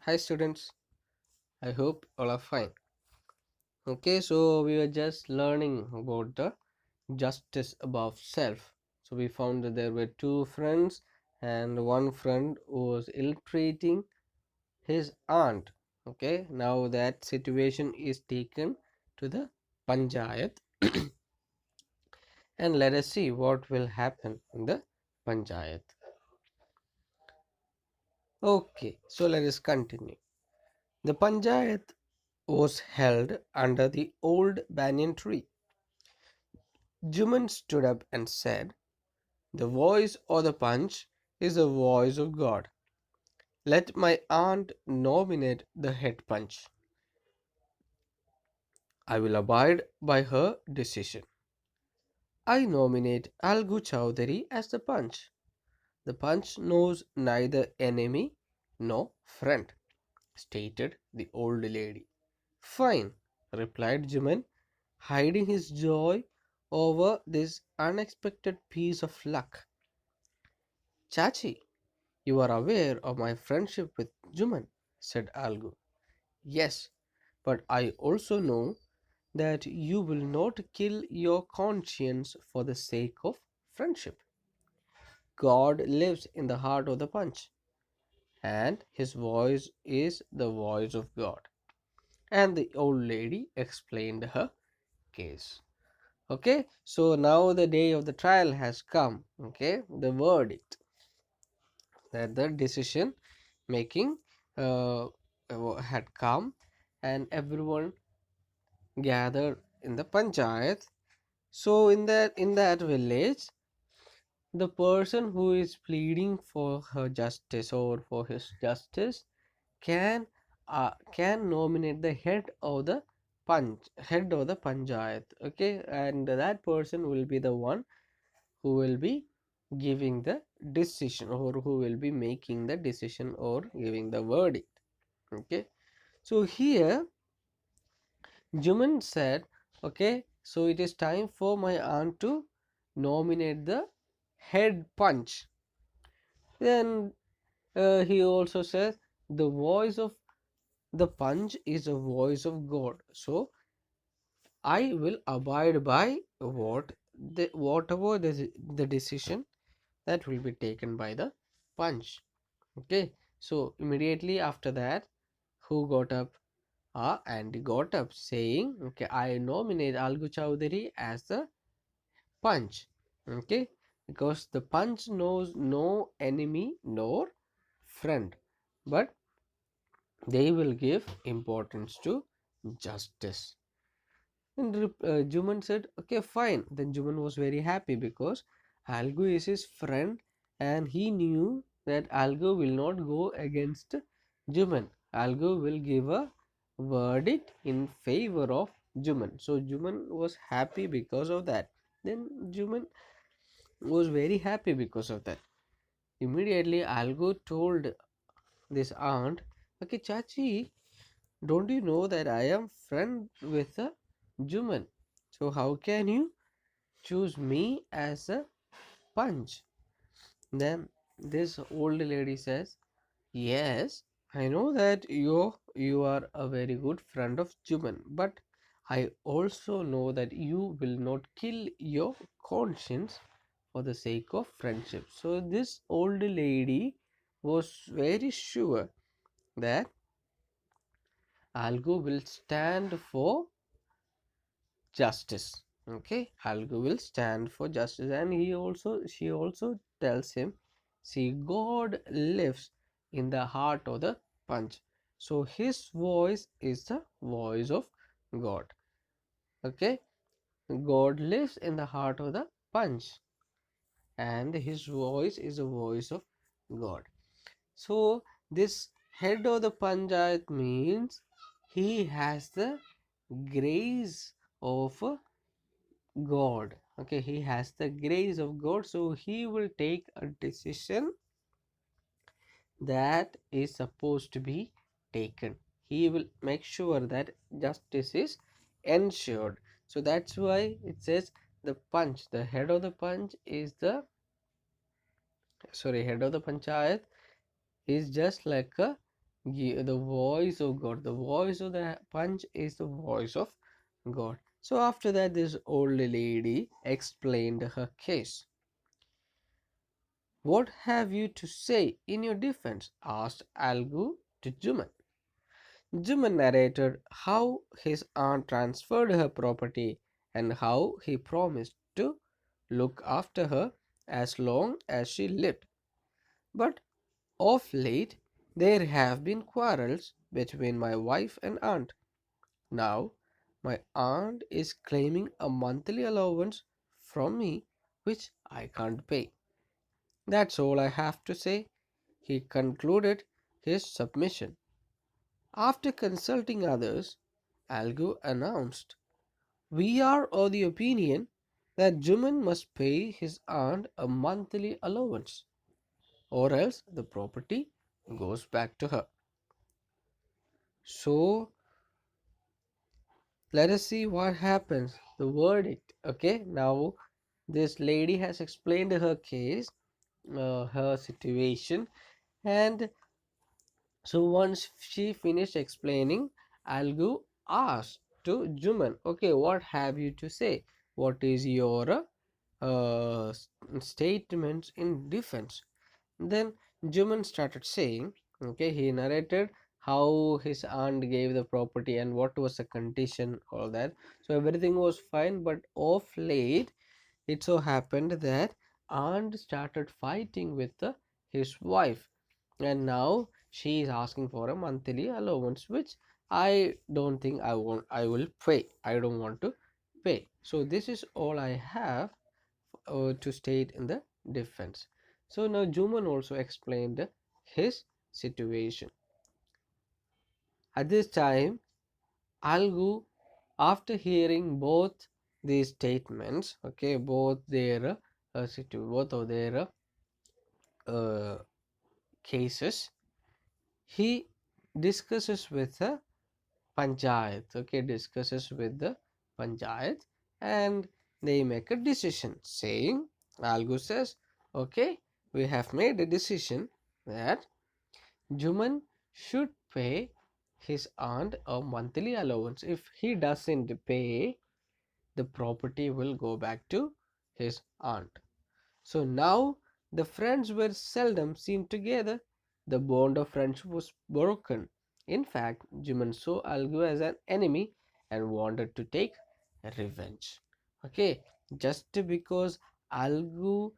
Hi students, I hope all are fine. Okay, so we were just learning about the justice above self. So we found that there were two friends, and one friend was ill-treating his aunt. Okay, now that situation is taken to the panchayat, and let us see what will happen in the panchayat. Okay, so let us continue. The panchayat was held under the old banyan tree. Juman stood up and said, "The voice or the punch is the voice of God. Let my aunt nominate the head punch. I will abide by her decision. I nominate Algu Chowdhury as the punch. The punch knows neither enemy nor friend," stated the old lady. "Fine," replied Juman, hiding his joy over this unexpected piece of luck. "Chachi, you are aware of my friendship with Juman," said Algu. "Yes, but I also know that you will not kill your conscience for the sake of friendship. God lives in the heart of the punch, and his voice is the voice of God." And the old lady explained her case. Okay, so now the day of the trial has come. Okay, the verdict, that the decision making uh, had come, and everyone gathered in the panchayat. So in that village, the person who is pleading for her justice or for his justice can nominate the head of the panchayat. Okay, and that person will be the one who will be giving the decision, or who will be making the decision or giving the verdict. Okay, so here Juman said, okay, so it is time for my aunt to nominate the head punch. Then he also says the voice of the punch is a voice of God. So I will abide by whatever the decision that will be taken by the punch. Okay, so immediately after that, who got up? Andy got up saying, okay, I nominate Algu Chowdhury as the punch. Okay, because the punch knows no enemy nor friend, but they will give importance to justice. And Juman said, okay, fine. Then Juman was very happy because Algo is his friend, and he knew that Algo will not go against Juman. Algo will give a verdict in favor of Juman. So Juman was happy because of that. Then Juman was very happy because of that. Immediately, Algo told this aunt, okay, Chachi, don't you know that I am friend with a Juman? So how can you choose me as a punch? Then this old lady says, yes, I know that you are a very good friend of Juman, but I also know that you will not kill your conscience for the sake of friendship. So this old lady was very sure that Algo will stand for justice. Okay, Algo will stand for justice, and she also tells him, see, God lives in the heart of the punch, so his voice is the voice of God. Okay, God lives in the heart of the punch, and his voice is the voice of God. So this head of the panchayat means he has the grace of God. Okay, he has the grace of God, so he will take a decision that is supposed to be taken. He will make sure that justice is ensured. So that's why it says the punch, the head of the punch is head of the panchayat is just like a The voice of God. The voice of the punch is the voice of God. So after that, this old lady explained her case. What have you to say in your defense? Asked Algu to Juman. Juman narrated how his aunt transferred her property and how he promised to look after her as long as she lived. But of late, there have been quarrels between my wife and aunt. Now, my aunt is claiming a monthly allowance from me which I can't pay. That's all I have to say. He concluded his submission. After consulting others, Algo announced, we are of the opinion that Juman must pay his aunt a monthly allowance, or else the property goes back to her. So, let us see what happens. The verdict. Okay, now this lady has explained her case, her situation, and so once she finished explaining, Algu asked to Juman, okay, what have you to say? What is your statements in defense? Then Juman started saying, okay, he narrated how his aunt gave the property and what was the condition, all that. So everything was fine, but of late it so happened that aunt started fighting with his wife, and now she is asking for a monthly allowance, which I don't think I will pay. I don't want to pay. So this is all I have to state in the defense. So now Juman also explained his situation. At this time, Algu, after hearing both these statements, okay, both of their uh, cases, he discusses with the panchayat, okay, discusses with the panchayat, and they make a decision saying, Algu says, okay, we have made a decision that Juman should pay his aunt a monthly allowance. If he doesn't pay, the property will go back to his aunt. So now the friends were seldom seen together. The bond of friendship was broken. In fact, Juman saw Algu as an enemy and wanted to take revenge. Okay, just because Algu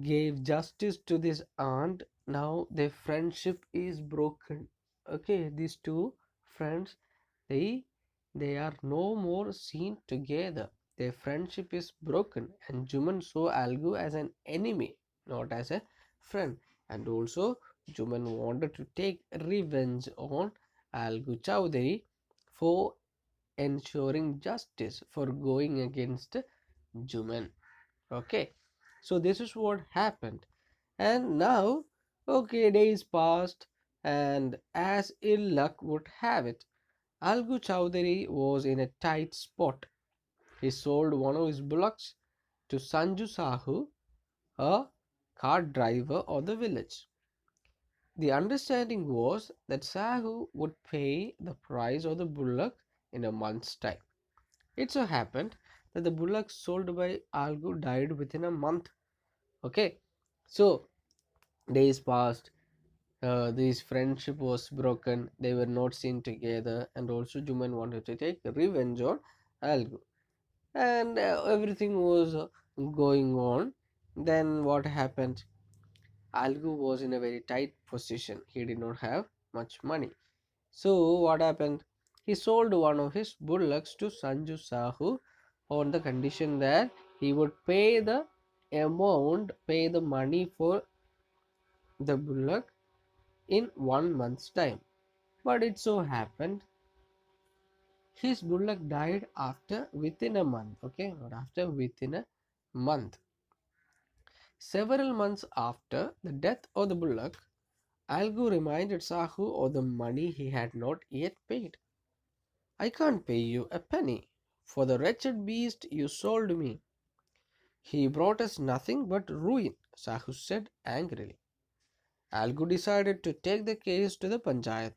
gave justice to this aunt, now their friendship is broken. Okay, these two friends, they they are no more seen together. Their friendship is broken, and Juman saw Algu as an enemy, not as a friend. And also Juman wanted to take revenge on Algu Chowdhury for ensuring justice, for going against Juman. Okay, so this is what happened. And now, okay, days passed, and as ill luck would have it, Algu Chowdhury was in a tight spot. He sold one of his bullocks to Sanju Sahu, a cart driver of the village. The understanding was that Sahu would pay the price of the bullock in a month's time. It so happened that the bullock sold by Algu died within a month. Okay, so days passed. This friendship was broken. They were not seen together, and also Juman wanted to take revenge on Algu, and everything was going on. Then what happened? Algu was in a very tight position. He did not have much money. So what happened? He sold one of his bullocks to Sanju Sahu on the condition that he would pay the money for the bullock in 1 month's time. But it so happened his bullock died after within a month. Okay, not after, within a month. Several months after the death of the bullock, Algu reminded Sahu of the money he had not yet paid. I can't pay you a penny for the wretched beast you sold me. He brought us nothing but ruin, Sahu said angrily. Algu decided to take the case to the panchayat.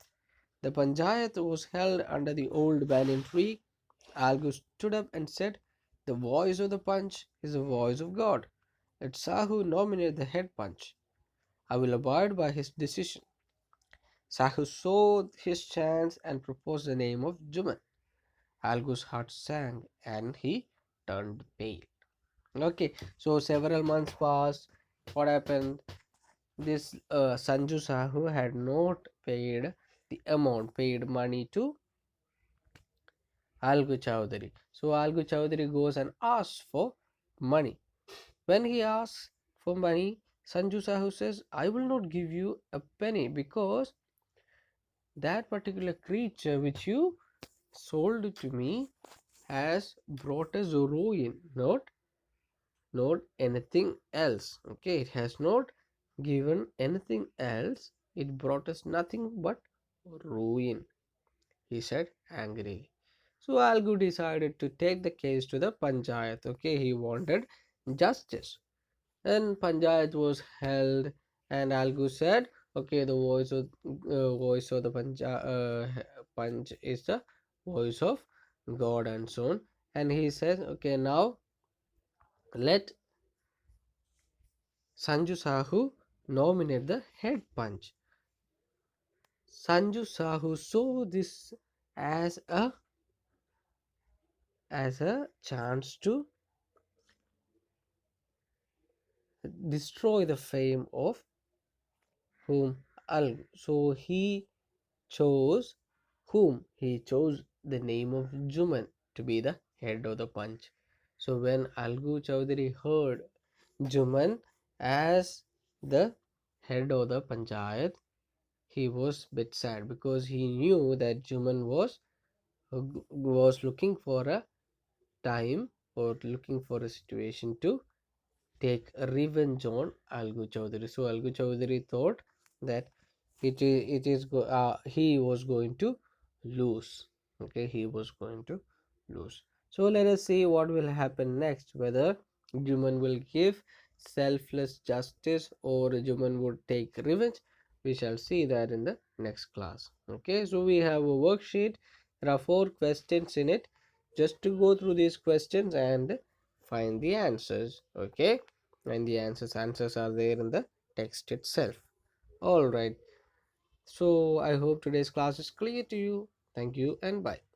The panchayat was held under the old banyan tree. Algu stood up and said, "The voice of the punch is the voice of God. Let Sahu nominate the head punch. I will abide by his decision." Sahu saw his chance and proposed the name of Juman. Algu's heart sank and he turned pale. Okay, so several months passed. What happened? This Sanju Sahu had not paid the amount, paid money to Algu Chowdhury. So Algu Chowdhury goes and asks for money. When he asks for money, Sanju Sahu says, "I will not give you a penny because that particular creature which you sold to me has brought us ruin, not anything else. Okay, it has not given anything else. It brought us nothing but ruin," he said angrily. So Algu decided to take the case to the panchayat. Okay, he wanted justice. Then panchayat was held, and Algu said, "Okay, the voice of the punch is the voice of God and so on." And he says, "Okay, now let Sanju Sahu nominate the head punch." Sanju Sahu saw this as a chance to destroy the fame of whom Al. So chose he chose the name of Juman to be the head of the punch. So when Algu Chowdhury heard Juman as the head of the panchayat, he was a bit sad because he knew that Juman was looking for a time or looking for a situation to take a revenge on Algu Chowdhury. So Algu Chowdhury thought that he was going to lose. Okay, he was going to lose. So let us see what will happen next. Whether Juman will give selfless justice or Juman would take revenge. We shall see that in the next class. Okay, so we have a worksheet. There are 4 questions in it. Just to go through these questions and find the answers. Okay, and the answers are there in the text itself. All right, so I hope today's class is clear to you. Thank you and bye.